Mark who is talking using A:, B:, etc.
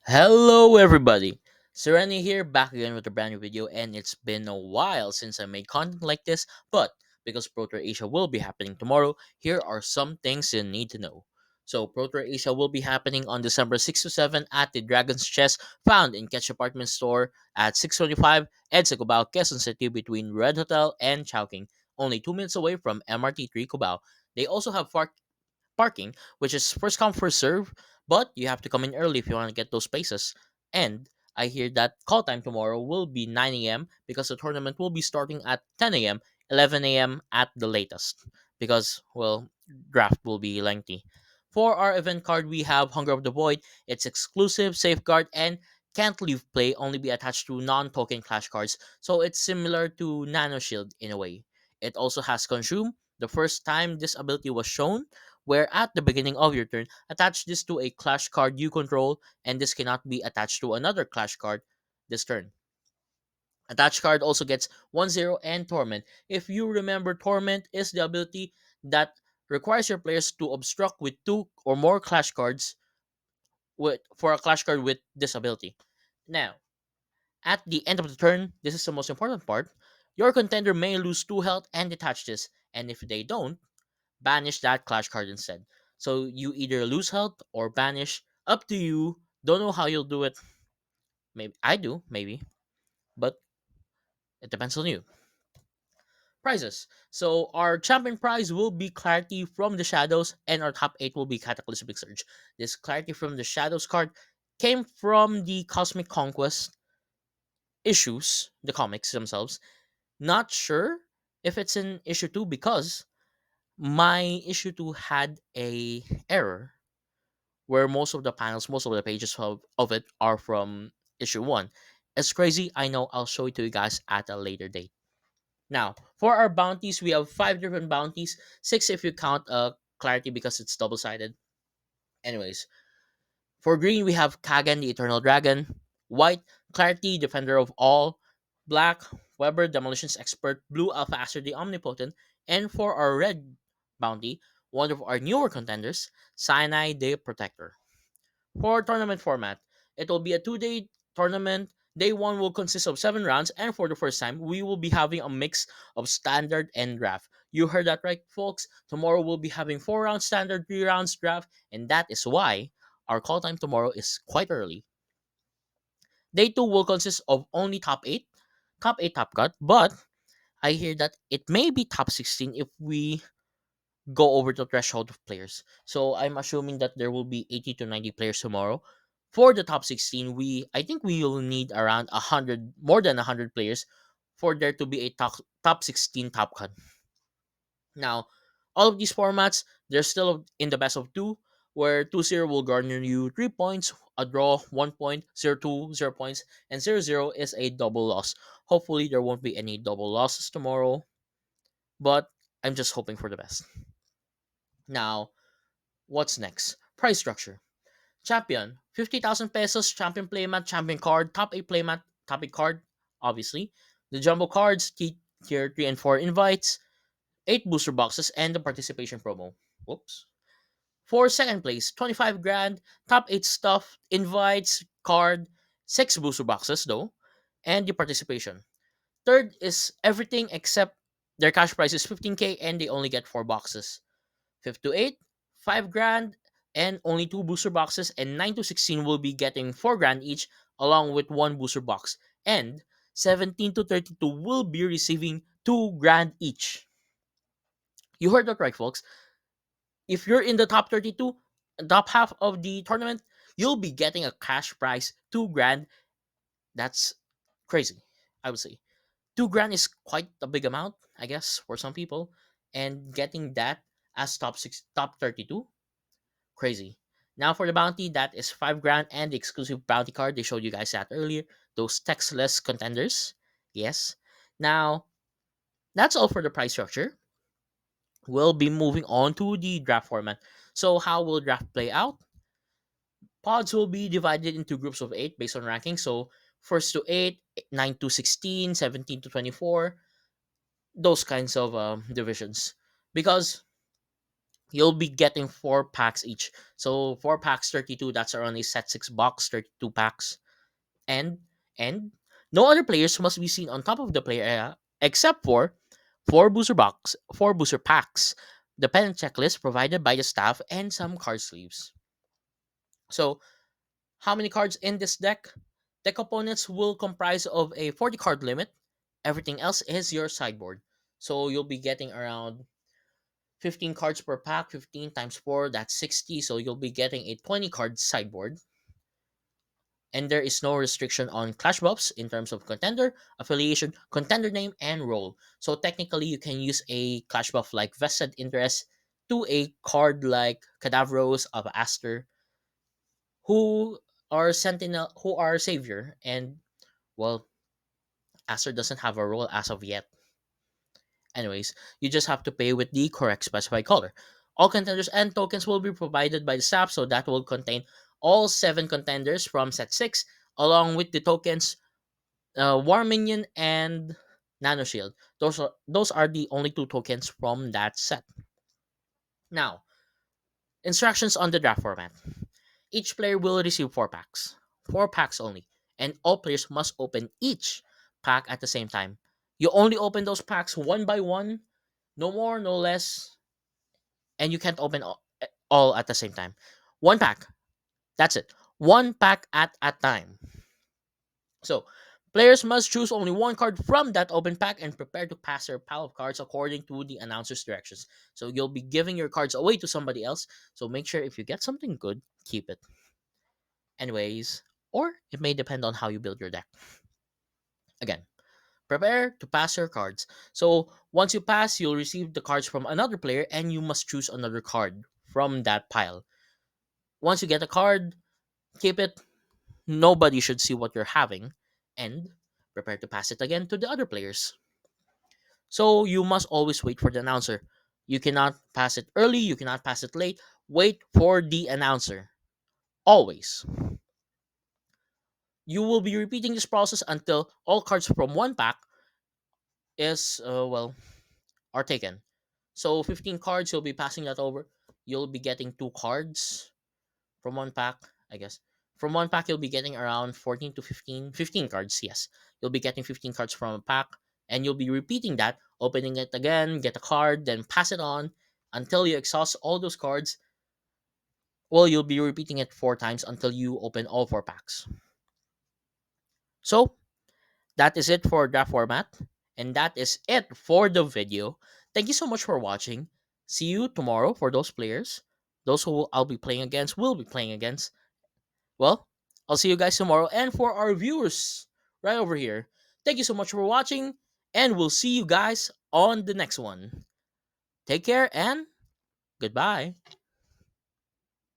A: Hello, everybody. Sereni here, back again with a brand new video, and it's been a while since I made content like this, but because Pro Tour Asia will be happening tomorrow, here are some things you need to know. So, Pro Tour Asia will be happening on December 6 to 7 at the Dragon's Chest, found in Catch Apartment Store at 625 EDSA Cubao, Quezon City, between Red Hotel and Chowking, only 2 minutes away from MRT 3 Cubao. They also have parking, which is first come first serve, but you have to come in early if you want to get those spaces. And I hear that call time tomorrow will be 9 a.m. because the tournament will be starting at 10 a.m., 11 a.m. at the latest because draft will be lengthy. For our event card, we have Hunger of the Void. It's exclusive, safeguard, and can't leave play, only be attached to non-token clash cards, so it's similar to Nano Shield in a way. It also has Consume. The first time this ability was shown, where at the beginning of your turn, attach this to a clash card you control, and this cannot be attached to another clash card this turn. Attached card also gets 1-0 and Torment. If you remember, Torment is the ability that requires your players to obstruct with two or more clash cards for a clash card with this ability. Now, at the end of the turn, this is the most important part. Your contender may lose 2 health and detach this, and if they don't, banish that clash card instead. So you either lose health or banish. Up to you. Don't know how you'll do it. Maybe I do, maybe, but it depends on you. Prizes. So our champion prize will be Clarity from the Shadows, and our top 8 will be Cataclysmic Surge. This Clarity from the Shadows card came from the Cosmic Conquest issues, the comics themselves. Not sure if it's in issue 2 because my issue 2 had a error where most of the panels, most of the pages of it are from issue 1. It's crazy, I know. I'll show it to you guys at a later date. Now, for our bounties, we have 5 different bounties, 6 if you count Clarity because it's double sided. Anyways, for green, we have Kagan, the Eternal Dragon. White, Clarity, Defender of All. Black, Weber, Demolitions Expert. Blue, Alpha the Omnipotent. And for our red bounty, one of our newer contenders, Cyanide, the Protector. For tournament format, it will be a 2-day tournament. Day one will consist of 7 rounds, and for the first time, we will be having a mix of standard and draft. You heard that right, folks. Tomorrow we'll be having 4 rounds standard, 3 rounds draft, and that is why our call time tomorrow is quite early. Day two will consist of only top 8 top cut, but I hear that it may be top 16 if we go over the threshold of players. So I'm assuming that there will be 80 to 90 players tomorrow. For the top 16, I think we will need around 100, more than 100 players for there to be a top 16 top cut. Now, all of these formats, they're still in the best of 2, where 2-0 will garner you 3 points, a draw 1 point, 0-2 0 points, and 0-0 is a double loss. Hopefully there won't be any double losses tomorrow, but I'm just hoping for the best. Now, what's next? Price structure. Champion, 50,000 pesos, champion playmat, champion card, top 8 playmat, top 8 card, obviously. The jumbo cards, tier 3 and 4 invites, 8 booster boxes, and the participation promo. Whoops. For second place, 25 grand, top 8 stuff, invites, card, 6 booster boxes though, and the participation. Third is everything except their cash price is 15k and they only get 4 boxes. 5th to 8, 5 grand and only 2 booster boxes, and 9 to 16 will be getting 4 grand each along with 1 booster box. And 17 to 32 will be receiving 2 grand each. You heard that right, folks. If you're in the top 32, top half of the tournament, you'll be getting a cash prize 2 grand. That's crazy, I would say. 2 grand is quite a big amount, I guess, for some people. And getting that as top 32, crazy. Now for the bounty, that is 5 grand and the exclusive bounty card they showed you guys that earlier. Those textless contenders. Yes. Now, that's all for the price structure. We'll be moving on to the draft format. So how will draft play out? Pods will be divided into groups of 8 based on ranking. So first to 8, 9 to 16, 17 to 24, those kinds of divisions. Because You'll be getting 4 packs each. So 4 packs, 32. That's around a set 6 box, 32 packs. And no other players must be seen on top of the player area except for 4 booster packs, the pen checklist provided by the staff, and some card sleeves. So how many cards in this deck? Deck components will comprise of a 40 card limit. Everything else is your sideboard. So you'll be getting around 15 cards per pack. 15 times 4, that's 60. So you'll be getting a 20 card sideboard. And there is no restriction on clash buffs in terms of contender, affiliation, contender name, and role. So technically, you can use a clash buff like Vested Interest to a card like Cadavros of Aster, who are Sentinel, who are Savior, and well, Aster doesn't have a role as of yet. Anyways, you just have to pay with the correct specified color. All contenders and tokens will be provided by the staff, so that will contain all 7 contenders from set 6, along with the tokens War Minion and Nano Shield. Those are the only 2 tokens from that set. Now, instructions on the draft format. Each player will receive 4 packs. 4 packs only. And all players must open each pack at the same time. You only open those packs one by one, no more, no less, and you can't open all at the same time. 1 pack. That's it. 1 pack at a time. So, players must choose only one card from that open pack and prepare to pass their pile of cards according to the announcer's directions. So, you'll be giving your cards away to somebody else. So, make sure if you get something good, keep it. Anyways, or it may depend on how you build your deck. Again, prepare to pass your cards. So, once you pass, you'll receive the cards from another player and you must choose another card from that pile. Once you get a card, keep it. Nobody should see what you're having, and prepare to pass it again to the other players. So you must always wait for the announcer. You cannot pass it early, you cannot pass it late. Wait for the announcer. Always. You will be repeating this process until all cards from 1 pack is are taken. So 15 cards, you'll be passing that over. You'll be getting 2 cards from 1 pack, I guess. From 1 pack, you'll be getting around 14 to 15 cards, yes. You'll be getting 15 cards from a pack, and you'll be repeating that, opening it again, get a card, then pass it on until you exhaust all those cards. Well, you'll be repeating it 4 times until you open all 4 packs. So, that is it for draft format, and that is it for the video. Thank you so much for watching. See you tomorrow for those players. Those who I'll be playing against will be playing against. Well, I'll see you guys tomorrow. And for our viewers right over here, thank you so much for watching. And we'll see you guys on the next one. Take care and goodbye.